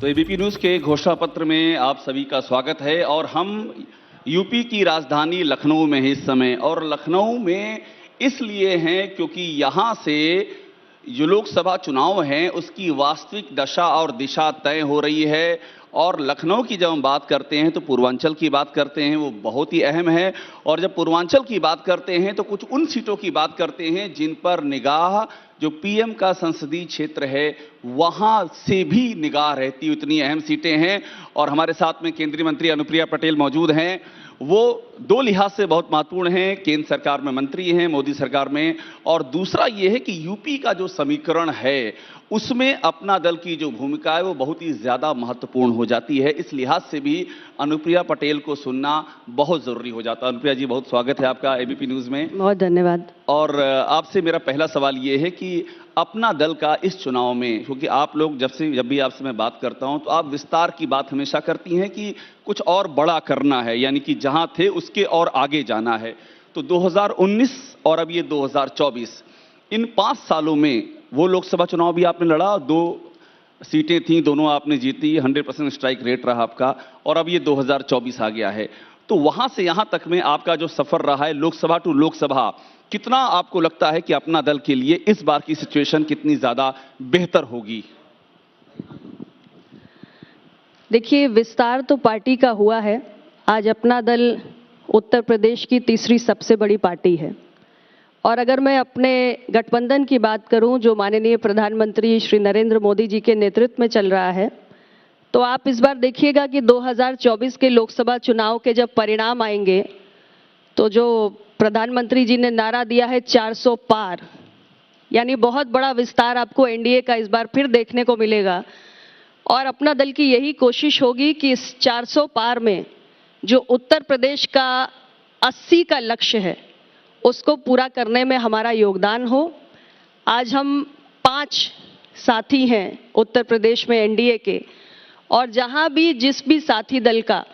तो ABP news के घोषणा पत्र में आप सभी का स्वागत है और हम यूपी की राजधानी लखनऊ में हैं इस समय। और लखनऊ में इसलिए हैं क्योंकि यहां से जो लोकसभा चुनाव हैं उसकी वास्तविक दशा और दिशा तय हो रही है। और लखनऊ की जब हम बात करते हैं तो पूर्वांचल की बात करते हैं, वो बहुत ही अहम है। और जब पूर्वांचल की बात करते हैं तो कुछ उन सीटों की बात करते हैं जिन पर निगाह जो पीएम का संसदीय क्षेत्र है वहां से भी निगाह रहती, उतनी अहम सीटें हैं। और हमारे साथ में केंद्रीय मंत्री अनुप्रिया पटेल मौजूद हैं। वो दो लिहाज से बहुत महत्वपूर्ण हैं, केंद्र सरकार में मंत्री हैं, मोदी सरकार में। और दूसरा ये है कि यूपी का जो समीकरण है उसमें अपना दल की जो भूमिका है वो बहुत ही ज्यादा महत्वपूर्ण हो जाती है। इस लिहाज से भी अनुप्रिया पटेल को सुनना बहुत जरूरी हो जाता है। अनुप्रिया जी, बहुत स्वागत है आपका एबीपी न्यूज में। बहुत धन्यवाद। और आपसे मेरा पहला सवाल ये है कि अपना दल का इस चुनाव में, क्योंकि आप लोग जब भी आपसे मैं बात करता हूं तो आप विस्तार की बात हमेशा करती हैं कि कुछ और बड़ा करना है, यानी कि जहां थे उसके और आगे जाना है। तो 2019 और अब ये 2024, इन 5 सालों में वो लोकसभा चुनाव भी आपने लड़ा, 2 सीटें थी, दोनों आपने जीती, 100% स्ट्राइक रेट रहा आपका। और अब ये 2024 आ गया है, तो वहां से यहां तक में आपका जो सफर रहा है लोकसभा टू लोकसभा, कितना आपको लगता है कि अपना दल के लिए इस बार की सिचुएशन कितनी ज्यादा बेहतर होगी? देखिए, विस्तार तो पार्टी का हुआ है। आज अपना दल उत्तर प्रदेश की तीसरी सबसे बड़ी पार्टी है। और अगर मैं अपने गठबंधन की बात करूं जो माननीय प्रधानमंत्री श्री नरेंद्र मोदी जी के नेतृत्व में चल रहा है, तो आप इस बार देखिएगा कि 2024 के लोकसभा चुनाव के जब परिणाम आएंगे तो जो प्रधानमंत्री जी ने नारा दिया है 400 पार, यानी बहुत बड़ा विस्तार आपको एनडीए का इस बार फिर देखने को मिलेगा। और अपना दल की यही कोशिश होगी कि इस 400 पार में जो उत्तर प्रदेश का 80 का लक्ष्य है उसको पूरा करने में हमारा योगदान हो। आज हम 5 साथी हैं उत्तर प्रदेश में एनडीए के, और जहां भी जिस भी साथी दल का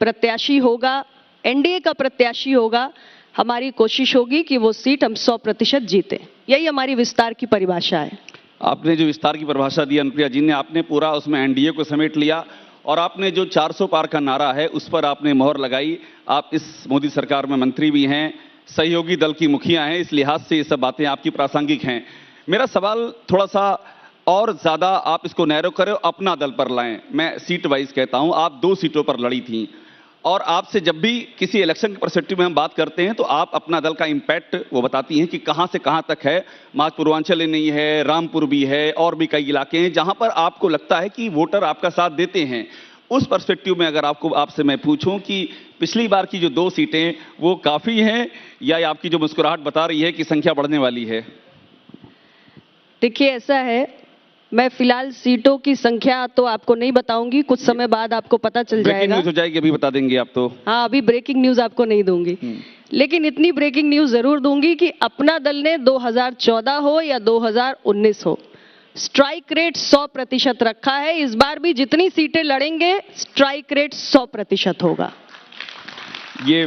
प्रत्याशी होगा, एनडीए का प्रत्याशी होगा, हमारी कोशिश होगी कि वो सीट हम 100% जीते। यही हमारी विस्तार की परिभाषा है। आपने जो विस्तार की परिभाषा दी अनुप्रिया जी ने, आपने पूरा उसमें एनडीए को समेट लिया। और आपने जो 400 पार का नारा है उस पर आपने मोहर लगाई। आप इस मोदी सरकार में मंत्री भी हैं, सहयोगी दल की मुखिया हैं, इस लिहाज से ये सब बातें आपकी प्रासंगिक हैं। मेरा सवाल थोड़ा सा और ज्यादा आप इसको नैरो करें, अपना दल पर लाएं। मैं सीट वाइज कहता हूं, आप 2 सीटों पर लड़ी थी। और आपसे जब भी किसी इलेक्शन के पर्सपेक्टिव में हम बात करते हैं तो आप अपना दल का इंपैक्ट वो बताती हैं कि कहां से कहां तक है। मात्र पूर्वांचल ही नहीं है, रामपुर भी है, और भी कई इलाके हैं जहां पर आपको लगता है कि वोटर आपका साथ देते हैं। उस पर्सपेक्टिव में अगर आपसे मैं पूछूं कि पिछली बार की जो 2 सीटें वो काफी हैं या आपकी जो मुस्कुराहट बता रही है कि संख्या बढ़ने वाली है? देखिए, ऐसा है, मैं फिलहाल सीटों की संख्या तो आपको नहीं बताऊंगी, कुछ समय बाद आपको पता चल जाएगा। ब्रेकिंग न्यूज हो जाएगी, अभी बता देंगे आप तो? हाँ, अभी ब्रेकिंग न्यूज आपको नहीं दूंगी, लेकिन इतनी ब्रेकिंग न्यूज जरूर दूंगी कि अपना दल ने 2014 हो या 2019 हो, स्ट्राइक रेट 100% रखा है। इस बार भी जितनी सीटें लड़ेंगे स्ट्राइक रेट 100% होगा। ये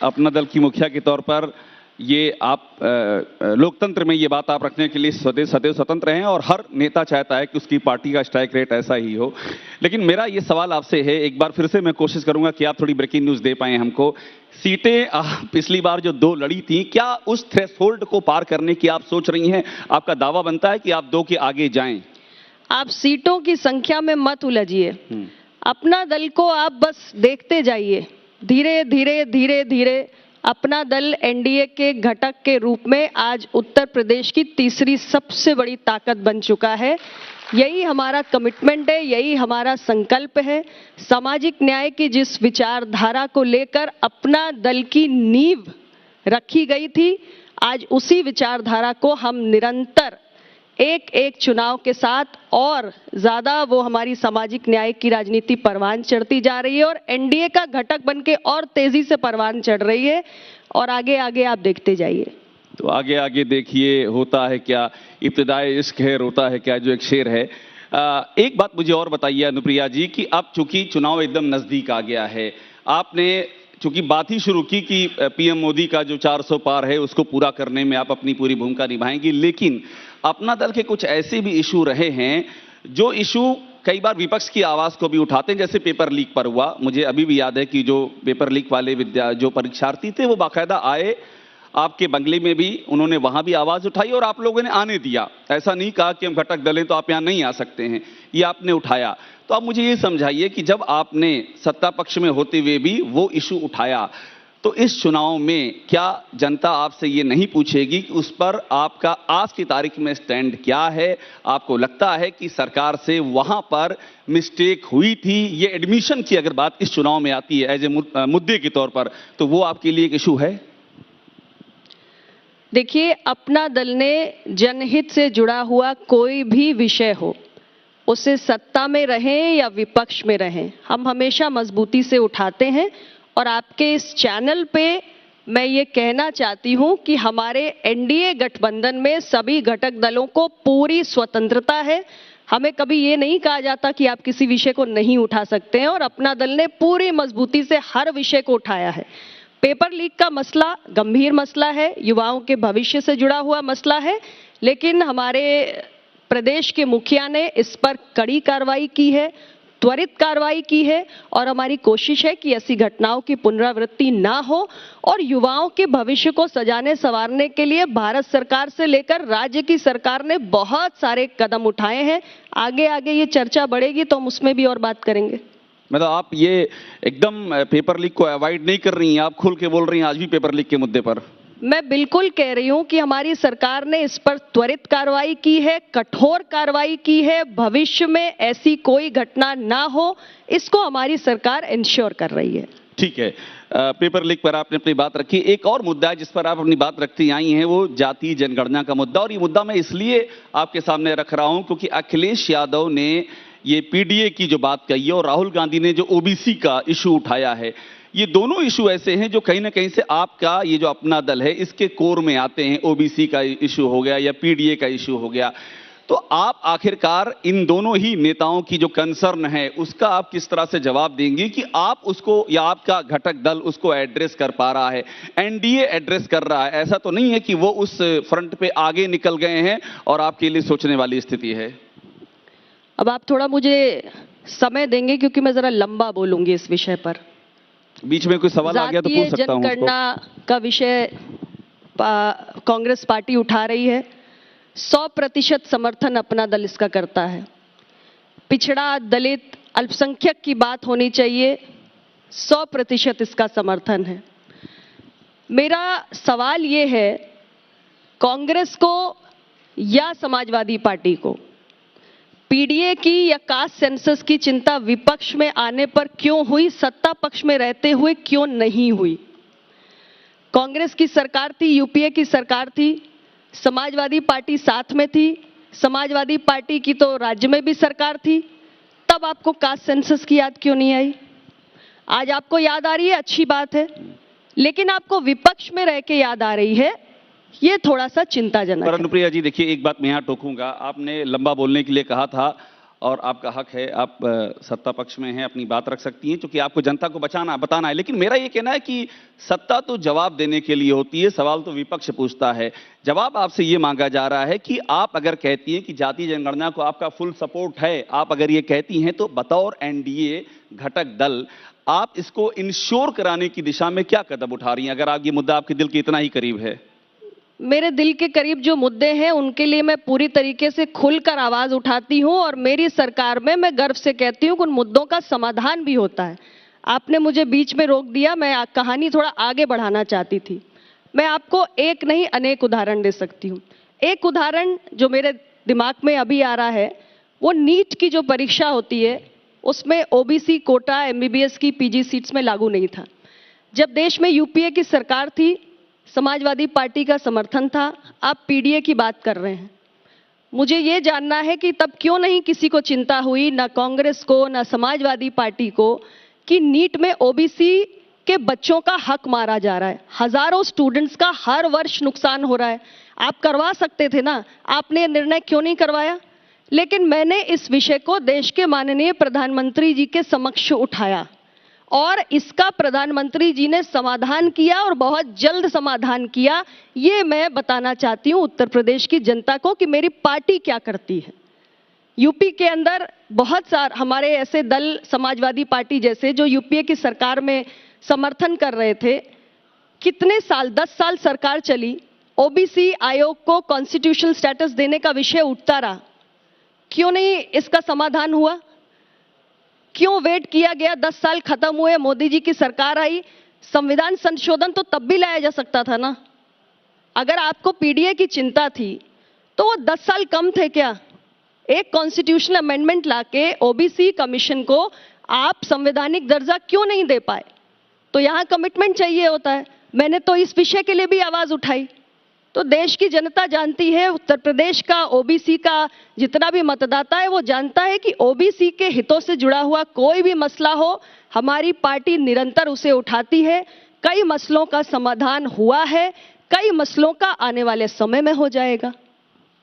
अपना दल की मुखिया के तौर पर ये आप लोकतंत्र में ये बात आप रखने के लिए सदैव स्वतंत्र हैं और हर नेता चाहता है कि उसकी पार्टी का स्ट्राइक रेट ऐसा ही हो। लेकिन मेरा ये सवाल आपसे है, एक बार फिर से मैं कोशिश करूंगा कि आप थोड़ी ब्रेकिंग न्यूज दे पाए हमको। सीटें पिछली बार जो 2 लड़ी थी, क्या उस थ्रेशोल्ड को पार करने की आप सोच रही हैं? आपका दावा बनता है कि आप 2 के आगे जाएं? आप सीटों की संख्या में मत उलझिए, अपना दल को आप बस देखते जाइए। धीरे धीरे धीरे धीरे अपना दल एनडीए के घटक के रूप में आज उत्तर प्रदेश की तीसरी सबसे बड़ी ताकत बन चुका है। यही हमारा कमिटमेंट है, यही हमारा संकल्प है। सामाजिक न्याय की जिस विचारधारा को लेकर अपना दल की नींव रखी गई थी, आज उसी विचारधारा को हम निरंतर एक एक चुनाव के साथ और ज्यादा वो हमारी सामाजिक न्याय की राजनीति परवान चढ़ती जा रही है और एनडीए का घटक बनके और तेजी से परवान चढ़ रही है। और आगे आगे आप देखते जाइए। तो आगे आगे देखिए, होता है क्या इब्तिदाए इश्क है, रोता है क्या, जो एक शेर है। एक बात मुझे और बताइए अनुप्रिया जी कि अब चूंकि चुनाव एकदम नजदीक आ गया है, आपने चूंकि बात ही शुरू की कि पीएम मोदी का जो 400 पार है उसको पूरा करने में आप अपनी पूरी भूमिका निभाएंगी, लेकिन अपना दल के कुछ ऐसे भी इशू रहे हैं जो इशू कई बार विपक्ष की आवाज को भी उठाते हैं, जैसे पेपर लीक पर हुआ। मुझे अभी भी याद है कि जो पेपर लीक वाले जो परीक्षार्थी थे वो बाकायदा आए आपके बंगले में भी, उन्होंने वहां भी आवाज उठाई और आप लोगों ने आने दिया। ऐसा नहीं कहा कि हम घटक दल हैं तो आप यहां नहीं आ सकते हैं, ये आपने उठाया। तो आप मुझे ये समझाइए कि जब आपने सत्ता पक्ष में होते हुए भी वो इशू उठाया, तो इस चुनाव में क्या जनता आपसे ये नहीं पूछेगी कि उस पर आपका आज की तारीख में स्टैंड क्या है? आपको लगता है कि सरकार से वहां पर मिस्टेक हुई थी? ये एडमिशन की अगर बात इस चुनाव में आती है एज ए मुद्दे के तौर पर, तो वो आपके लिए एक इशू है? देखिए, अपना दल ने जनहित से जुड़ा हुआ कोई भी विषय हो, उसे सत्ता में रहें या विपक्ष में रहें, हम हमेशा मजबूती से उठाते हैं। और आपके इस चैनल पे मैं ये कहना चाहती हूं कि हमारे एनडीए गठबंधन में सभी घटक दलों को पूरी स्वतंत्रता है। हमें कभी ये नहीं कहा जाता कि आप किसी विषय को नहीं उठा सकते हैं, और अपना दल ने पूरी मजबूती से हर विषय को उठाया है। पेपर लीक का मसला गंभीर मसला है, युवाओं के भविष्य से जुड़ा हुआ मसला है, लेकिन हमारे प्रदेश के मुखिया ने इस पर कड़ी कार्रवाई की है, त्वरित कार्रवाई की है, और हमारी कोशिश है कि ऐसी घटनाओं की पुनरावृत्ति ना हो। और युवाओं के भविष्य को सजाने संवारने के लिए भारत सरकार से लेकर राज्य की सरकार ने बहुत सारे कदम उठाए हैं। आगे आगे ये चर्चा बढ़ेगी तो हम उसमें भी और बात करेंगे। मतलब आप ये एकदम पेपर लीक को अवॉइड नहीं कर रही हैं, आप खुल के बोल रही हैं आज भी पेपर लीक के मुद्दे पर। मैं बिल्कुल कह रही हूं कि हमारी सरकार ने इस पर त्वरित कार्रवाई की है, कठोर कार्रवाई की है। भविष्य में ऐसी कोई घटना ना हो, इसको हमारी सरकार इंश्योर कर रही है। ठीक है, पेपर लीक पर आपने अपनी बात रखी। एक और मुद्दा है जिस पर आप अपनी बात रखती आई हैं, वो जाति जनगणना का मुद्दा। और ये मुद्दा मैं इसलिए आपके सामने रख रहा हूं क्योंकि अखिलेश यादव ने ये पीडीए की जो बात कही है और राहुल गांधी ने जो ओबीसी का इशू उठाया है, ये दोनों इशू ऐसे हैं जो कहीं ना कहीं से आपका ये जो अपना दल है इसके कोर में आते हैं। ओबीसी का इशू हो गया या पीडीए का इशू हो गया, तो आप आखिरकार इन दोनों ही नेताओं की जो कंसर्न है उसका आप किस तरह से जवाब देंगे कि आप उसको या आपका घटक दल उसको एड्रेस कर पा रहा है, एनडीए एड्रेस कर रहा है? ऐसा तो नहीं है कि वो उस फ्रंट पे आगे निकल गए हैं और आपके लिए सोचने वाली स्थिति है? अब आप थोड़ा मुझे समय देंगे क्योंकि मैं जरा लंबा बोलूंगी इस विषय पर। बीच में कोई सवाल आ गया तो पूछ सकता हूं। जनगणना का विषय कांग्रेस पार्टी उठा रही है। 100% समर्थन अपना दल इसका करता है। पिछड़ा, दलित, अल्पसंख्यक की बात होनी चाहिए, 100% इसका समर्थन है। मेरा सवाल ये है, कांग्रेस को या समाजवादी पार्टी को पीडीए की या कास्ट सेंसस की चिंता विपक्ष में आने पर क्यों हुई, सत्ता पक्ष में रहते हुए क्यों नहीं हुई? कांग्रेस की सरकार थी, यूपीए की सरकार थी, समाजवादी पार्टी साथ में थी, समाजवादी पार्टी की तो राज्य में भी सरकार थी, तब आपको कास्ट सेंसस की याद क्यों नहीं आई? आज आपको याद आ रही है, अच्छी बात है, लेकिन आपको विपक्ष में रह के याद आ रही है, ये थोड़ा सा चिंताजनक है। अनुप्रिया जी देखिए, एक बात मैं यहाँ टोकूंगा। आपने लंबा बोलने के लिए कहा था और आपका हक है, आप सत्ता पक्ष में हैं, अपनी बात रख सकती हैं क्योंकि आपको जनता को बताना है। लेकिन मेरा ये कहना है कि सत्ता तो जवाब देने के लिए होती है, सवाल तो विपक्ष पूछता है। जवाब आपसे ये मांगा जा रहा है कि आप अगर कहती हैं कि जाति जनगणना को आपका फुल सपोर्ट है, आप अगर ये कहती हैं तो बतौर एनडीए घटक दल आप इसको इंश्योर कराने की दिशा में क्या कदम उठा रही हैं, अगर आप ये मुद्दा आपके दिल के इतना ही करीब है? मेरे दिल के करीब जो मुद्दे हैं उनके लिए मैं पूरी तरीके से खुलकर आवाज उठाती हूं, और मेरी सरकार में मैं गर्व से कहती हूं कि उन मुद्दों का समाधान भी होता है। आपने मुझे बीच में रोक दिया, मैं कहानी थोड़ा आगे बढ़ाना चाहती थी। मैं आपको एक नहीं अनेक उदाहरण दे सकती हूं। एक उदाहरण जो मेरे दिमाग में अभी आ रहा है, वो नीट की जो परीक्षा होती है उसमें ओबीसी कोटा एमबीबीएस की पीजी सीट्स में लागू नहीं था। जब देश में यूपीए की सरकार थी, समाजवादी पार्टी का समर्थन था, आप पीडीए की बात कर रहे हैं। मुझे ये जानना है कि तब क्यों नहीं किसी को चिंता हुई, ना कांग्रेस को ना समाजवादी पार्टी को, कि नीट में ओबीसी के बच्चों का हक मारा जा रहा है, हजारों स्टूडेंट्स का हर वर्ष नुकसान हो रहा है। आप करवा सकते थे ना, आपने निर्णय क्यों नहीं करवाया? लेकिन मैंने इस विषय को देश के माननीय प्रधानमंत्री जी के समक्ष उठाया और इसका प्रधानमंत्री जी ने समाधान किया और बहुत जल्द समाधान किया। ये मैं बताना चाहती हूं उत्तर प्रदेश की जनता को कि मेरी पार्टी क्या करती है। यूपी के अंदर बहुत सारे हमारे ऐसे दल, समाजवादी पार्टी जैसे, जो यूपीए की सरकार में समर्थन कर रहे थे। कितने साल, 10 साल सरकार चली, ओबीसी आयोग को कॉन्स्टिट्यूशनल स्टेटस देने का विषय उठता रहा, क्यों नहीं इसका समाधान हुआ? क्यों वेट किया गया? 10 साल खत्म हुए, मोदी जी की सरकार आई, संविधान संशोधन तो तब भी लाया जा सकता था ना। अगर आपको पीडीए की चिंता थी तो वो 10 साल कम थे क्या? एक कॉन्स्टिट्यूशनल अमेंडमेंट लाके ओबीसी कमीशन को आप संवैधानिक दर्जा क्यों नहीं दे पाए? तो यहां कमिटमेंट चाहिए होता है। मैंने तो इस विषय के लिए भी आवाज उठाई। तो देश की जनता जानती है, उत्तर प्रदेश का ओबीसी का जितना भी मतदाता है वो जानता है कि ओबीसी के हितों से जुड़ा हुआ कोई भी मसला हो, हमारी पार्टी निरंतर उसे उठाती है। कई मसलों का समाधान हुआ है, कई मसलों का आने वाले समय में हो जाएगा।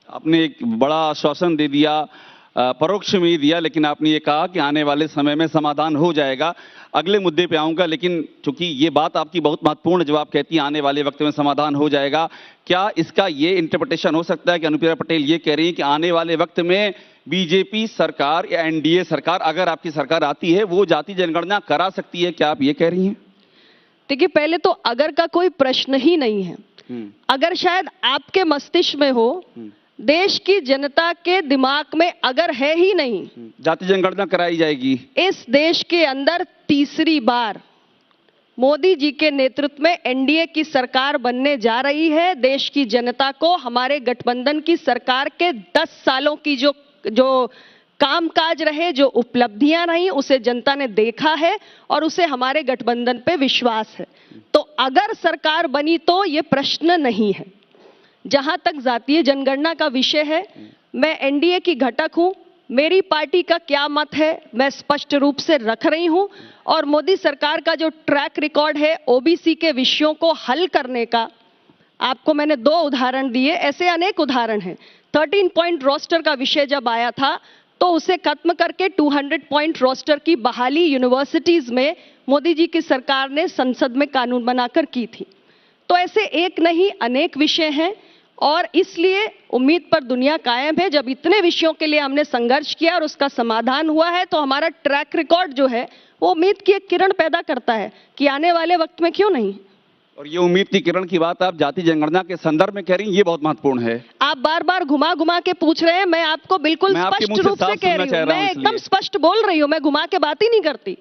आपने एक बड़ा आश्वासन दे दिया, परोक्ष में ही दिया, लेकिन आपने ये कहा कि आने वाले समय में समाधान हो जाएगा। अगले मुद्दे पे आऊंगा, लेकिन चूंकि ये बात आपकी बहुत महत्वपूर्ण, जब आप कहती हैं आने वाले वक्त में समाधान हो जाएगा, क्या इसका ये इंटरप्रिटेशन हो सकता है कि अनुप्रिया पटेल ये कह रही हैं कि आने वाले वक्त में बीजेपी सरकार या एनडीए सरकार, अगर आपकी सरकार आती है, वो जाति जनगणना करा सकती है? क्या आप ये कह रही हैं? देखिए, पहले तो अगर का कोई प्रश्न ही नहीं है। अगर शायद आपके मस्तिष्क में हो, देश की जनता के दिमाग में अगर है ही नहीं, जाति जनगणना कराई जाएगी। इस देश के अंदर तीसरी बार मोदी जी के नेतृत्व में एनडीए की सरकार बनने जा रही है। देश की जनता को हमारे गठबंधन की सरकार के 10 सालों की जो कामकाज रहे, जो उपलब्धियां रही, उसे जनता ने देखा है और उसे हमारे गठबंधन पे विश्वास है। तो अगर सरकार बनी तो ये प्रश्न नहीं है। जहां तक जातीय जनगणना का विषय है, मैं एनडीए की घटक हूं। मेरी पार्टी का क्या मत है मैं स्पष्ट रूप से रख रही हूं, और मोदी सरकार का जो ट्रैक रिकॉर्ड है ओबीसी के विषयों को हल करने का, आपको मैंने 2 उदाहरण दिए, ऐसे अनेक उदाहरण हैं। 13 पॉइंट रोस्टर का विषय जब आया था तो उसे खत्म करके 200 पॉइंट रोस्टर की बहाली यूनिवर्सिटीज में मोदी जी की सरकार ने संसद में कानून बनाकर की थी। तो ऐसे एक नहीं अनेक विषय हैं, और इसलिए उम्मीद पर दुनिया कायम है। जब इतने विषयों के लिए हमने संघर्ष किया और उसका समाधान हुआ है, तो हमारा ट्रैक रिकॉर्ड जो है वो उम्मीद की एक किरण पैदा करता है कि आने वाले वक्त में क्यों नहीं। और ये उम्मीद की किरण की बात आप जाति जनगणना के संदर्भ में कह रही हैं, ये बहुत महत्वपूर्ण है। आप बार बार घुमा घुमा के पूछ रहे हैं, मैं आपको बिल्कुल स्पष्ट रूप से कह रही हूँ, मैं एकदम स्पष्ट बोल रही हूँ, मैं घुमा के बात ही नहीं करती।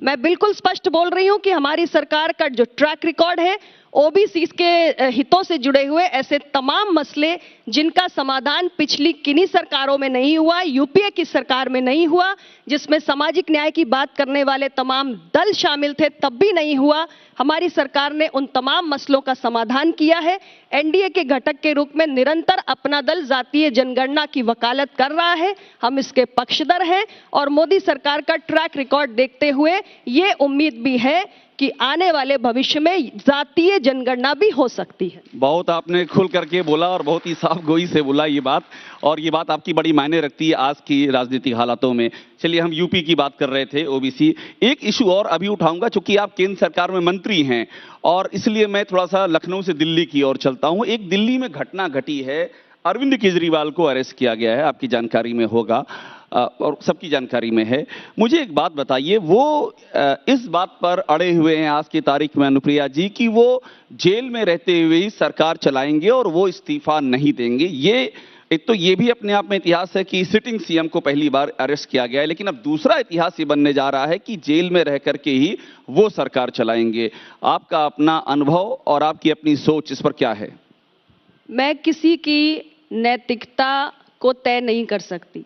मैं बिल्कुल स्पष्ट बोल रही हूँ कि हमारी सरकार का जो ट्रैक रिकॉर्ड है, ओबीसी के हितों से जुड़े हुए ऐसे तमाम मसले जिनका समाधान पिछली किन्हीं सरकारों में नहीं हुआ, यूपीए की सरकार में नहीं हुआ, जिसमें सामाजिक न्याय की बात करने वाले तमाम दल शामिल थे, तब भी नहीं हुआ। हमारी सरकार ने उन तमाम मसलों का समाधान किया है। एनडीए के घटक के रूप में निरंतर अपना दल जातीय जनगणना की वकालत कर रहा है, हम इसके पक्षधर हैं, और मोदी सरकार का ट्रैक रिकॉर्ड देखते हुए ये उम्मीद भी है कि आने वाले भविष्य में जातीय जनगणना भी हो सकती है। बहुत आपने खुल करके बोला और बहुत ही साफ गोई से बोला ये बात, और ये बात आपकी बड़ी मायने रखती है आज की राजनीतिक हालातों में। चलिए, हम यूपी की बात कर रहे थे, ओबीसी। एक इशू और अभी उठाऊंगा, चूंकि आप केंद्र सरकार में मंत्री हैं, और इसलिए मैं थोड़ा सा लखनऊ से दिल्ली की ओर चलता हूं। एक दिल्ली में घटना घटी है, अरविंद केजरीवाल को अरेस्ट किया गया है, आपकी जानकारी में होगा और सबकी जानकारी में है। मुझे एक बात बताइए, वो इस बात पर अड़े हुए हैं आज की तारीख में अनुप्रिया जी कि वो जेल में रहते हुए ही सरकार चलाएंगे और वो इस्तीफा नहीं देंगे। ये एक तो ये भी अपने आप में इतिहास है कि सिटिंग सीएम को पहली बार अरेस्ट किया गया है, लेकिन अब दूसरा इतिहास ये बनने जा रहा है कि जेल में रह करके ही वो सरकार चलाएंगे। आपका अपना अनुभव और आपकी अपनी सोच इस पर क्या है? मैं किसी की नैतिकता को तय नहीं कर सकती।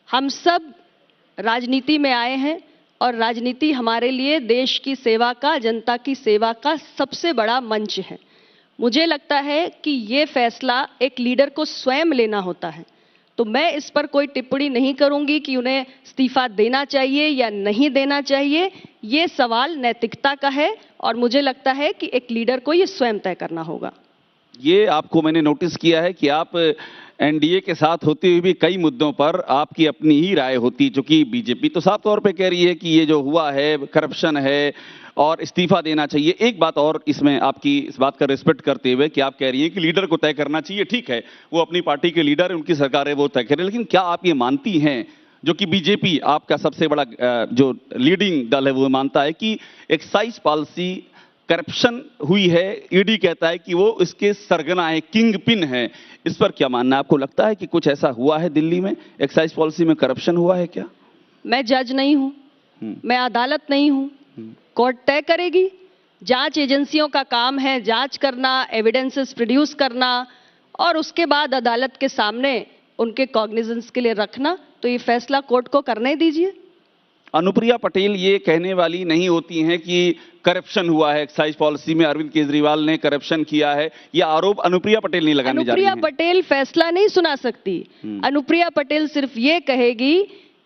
हम सब राजनीति में आए हैं, और राजनीति हमारे लिए देश की सेवा का, जनता की सेवा का सबसे बड़ा मंच है। मुझे लगता है कि ये फैसला एक लीडर को स्वयं लेना होता है। तो मैं इस पर कोई टिप्पणी नहीं करूंगी कि उन्हें इस्तीफा देना चाहिए या नहीं देना चाहिए। ये सवाल नैतिकता का है, और मुझे लगता है कि एक लीडर को ये स्वयं तय करना होगा। ये आपको मैंने नोटिस किया है कि आप एनडीए के साथ होते हुए भी कई मुद्दों पर आपकी अपनी ही राय होती, जो कि बीजेपी तो साफ तौर पे कह रही है कि ये जो हुआ है करप्शन है, और इस्तीफा देना चाहिए। एक बात और इसमें आपकी इस बात का रिस्पेक्ट करते हुए कि आप कह रही हैं कि लीडर को तय करना चाहिए, ठीक है, वो अपनी पार्टी के लीडर है, उनकी सरकार है, वो तय करे, लेकिन क्या आप ये मानती हैं, जो कि बीजेपी आपका सबसे बड़ा जो लीडिंग दल है वो मानता है कि एक्साइज पॉलिसी करप्शन हुई है, ईडी कहता है कि वो इसके सरगना है, किंग पिन है, इस पर क्या मानना है? आपको लगता है कि कुछ ऐसा हुआ है दिल्ली में, एक्साइज पॉलिसी में करप्शन हुआ है क्या? मैं जज नहीं हूं, मैं अदालत नहीं हूं, कोर्ट तय करेगी। जांच एजेंसियों का काम है जांच करना, एविडेंसेस प्रोड्यूस करना और उसके बाद अदालत के सामने उनके कॉग्निजेंस के लिए रखना, तो ये फैसला कोर्ट को करने दीजिए। अनुप्रिया पटेल ये कहने वाली नहीं होती हैं कि करप्शन हुआ है एक्साइज पॉलिसी में, अरविंद केजरीवाल ने करप्शन किया है, यह आरोप अनुप्रिया पटेल नहीं लगाने जा रही हैं। अनुप्रिया पटेल फैसला नहीं सुना सकती। अनुप्रिया पटेल सिर्फ ये कहेगी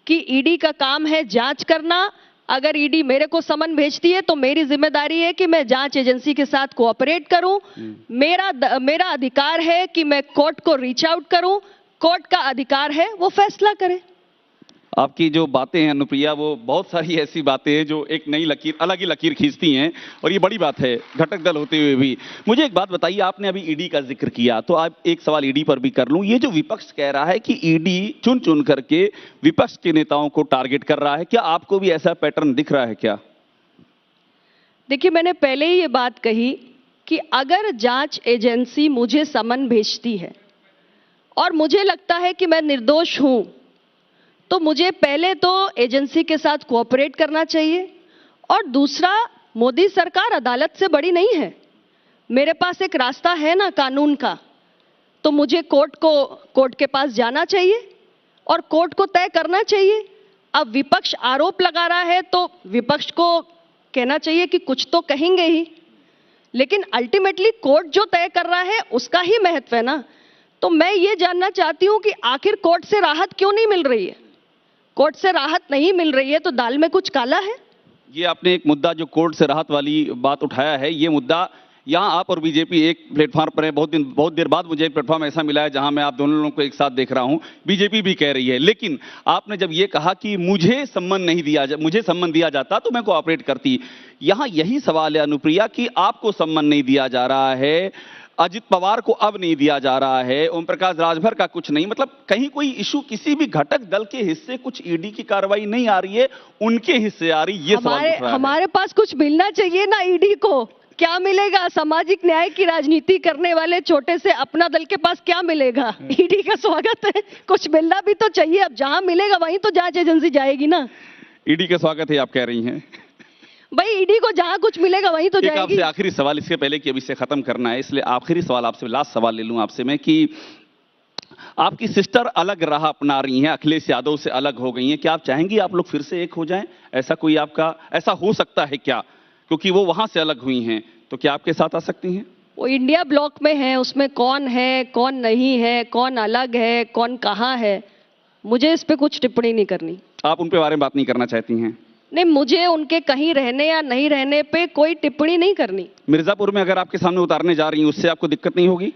कि ईडी का काम है जांच करना, अगर ईडी मेरे को समन भेजती है तो मेरी जिम्मेदारी है कि मैं जांच एजेंसी के साथ कोऑपरेट करूं। मेरा अधिकार है कि मैं कोर्ट को रीच आउट करूं, कोर्ट का अधिकार है वो फैसला करे। आपकी जो बातें हैं अनुप्रिया, वो बहुत सारी ऐसी बातें हैं जो एक नई लकीर, अलग ही लकीर खींचती हैं, और ये बड़ी बात है घटक दल होते हुए भी। मुझे एक बात बताइए, आपने अभी ईडी का जिक्र किया, तो आप एक सवाल ईडी पर भी कर लूं। ये जो विपक्ष कह रहा है कि ईडी चुन चुन करके विपक्ष के नेताओं को टारगेट कर रहा है, क्या आपको भी ऐसा पैटर्न दिख रहा है क्या? देखिए, मैंने पहले ही ये बात कही कि अगर जांच एजेंसी मुझे समन भेजती है और मुझे लगता है कि मैं निर्दोष हूं, तो मुझे पहले तो एजेंसी के साथ कोऑपरेट करना चाहिए, और दूसरा, मोदी सरकार अदालत से बड़ी नहीं है, मेरे पास एक रास्ता है ना कानून का, तो मुझे कोर्ट के पास जाना चाहिए और कोर्ट को तय करना चाहिए। अब विपक्ष आरोप लगा रहा है तो विपक्ष को कहना चाहिए कि कुछ तो कहेंगे ही, लेकिन अल्टीमेटली कोर्ट जो तय कर रहा है उसका ही महत्व है ना। तो मैं ये जानना चाहती हूं कि आखिर कोर्ट से राहत क्यों नहीं मिल रही है? कोर्ट से राहत नहीं मिल रही है तो दाल में कुछ काला है। ये आपने एक मुद्दा जो कोर्ट से राहत वाली बात उठाया है, ये मुद्दा यहाँ आप और बीजेपी एक प्लेटफॉर्म पर है। बहुत देर बाद मुझे एक प्लेटफॉर्म ऐसा मिला है जहां मैं आप दोनों लोगों को एक साथ देख रहा हूं, बीजेपी भी कह रही है। लेकिन आपने जब ये कहा कि मुझे सम्मान दिया जाता तो मैं कोऑपरेट करती, यहां यही सवाल है अनुप्रिया कि आपको सम्मान नहीं दिया जा रहा है, अजित पवार को अब नहीं दिया जा रहा है, ओम प्रकाश राजभर का कुछ नहीं, मतलब कहीं कोई इशू किसी भी घटक दल के हिस्से कुछ ईडी की कार्रवाई नहीं आ रही है, उनके हिस्से आ रही, ये सवाल उठ रहा है। हमारे पास कुछ मिलना चाहिए ना ईडी को, क्या मिलेगा? सामाजिक न्याय की राजनीति करने वाले छोटे से अपना दल के पास क्या मिलेगा? ईडी का स्वागत है, कुछ मिलना भी तो चाहिए। अब जहां मिलेगा वहीं तो जांच एजेंसी जाएगी ना। ईडी का स्वागत है आप कह रही हैं? भाई ईडी को जहां कुछ मिलेगा वहीं तो जाएगी। आपसे आखिरी सवाल, इसके पहले कि अभी से खत्म करना है, इसलिए आखिरी सवाल आपसे, लास्ट सवाल ले लूं आपसे मैं, कि आपकी सिस्टर अलग राह अपना रही हैं, अखिलेश यादव से अलग हो गई हैं, क्या आप चाहेंगी आप लोग फिर से एक हो जाएं? ऐसा कोई आपका ऐसा हो सकता है क्या? क्योंकि वो वहां से अलग हुई हैं, तो क्या आपके साथ आ सकती हैं? वो इंडिया ब्लॉक में है, उसमें कौन है कौन नहीं है, कौन अलग है कौन कहाँ है, मुझे इस पे कुछ टिप्पणी नहीं करनी। आप उन पे बारे में बात नहीं करना चाहती हैं? नहीं, मुझे उनके कहीं रहने या नहीं रहने पे कोई टिप्पणी नहीं करनी। मिर्जापुर में अगर आपके सामने उतारने जा रही हैं, उससे आपको दिक्कत नहीं होगी?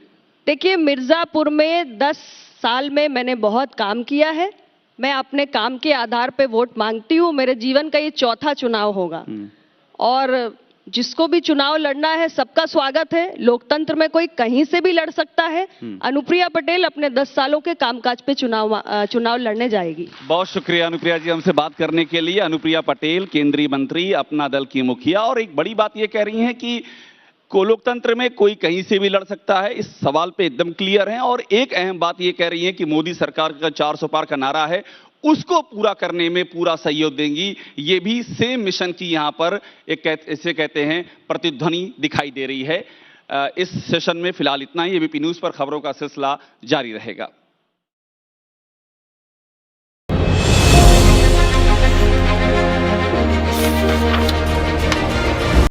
देखिए, मिर्जापुर में 10 साल में मैंने बहुत काम किया है, मैं अपने काम के आधार पे वोट मांगती हूँ। मेरे जीवन का ये चौथा चुनाव होगा, और जिसको भी चुनाव लड़ना है सबका स्वागत है। लोकतंत्र में कोई कहीं से भी लड़ सकता है। अनुप्रिया पटेल अपने 10 सालों के कामकाज पे चुनाव लड़ने जाएगी। बहुत शुक्रिया अनुप्रिया जी हमसे बात करने के लिए। अनुप्रिया पटेल, केंद्रीय मंत्री, अपना दल की मुखिया, और एक बड़ी बात ये कह रही हैं कि लोकतंत्र में कोई कहीं से भी लड़ सकता है, इस सवाल पे एकदम क्लियर हैं। और एक अहम बात ये कह रही हैं कि मोदी सरकार का 400 पार का नारा है, उसको पूरा करने में पूरा सहयोग देंगी। ये भी सेम मिशन की यहां पर एक इसे कहते हैं प्रतिध्वनि दिखाई दे रही है। इस सेशन में फिलहाल इतना ही। एबीपी न्यूज पर खबरों का सिलसिला जारी रहेगा।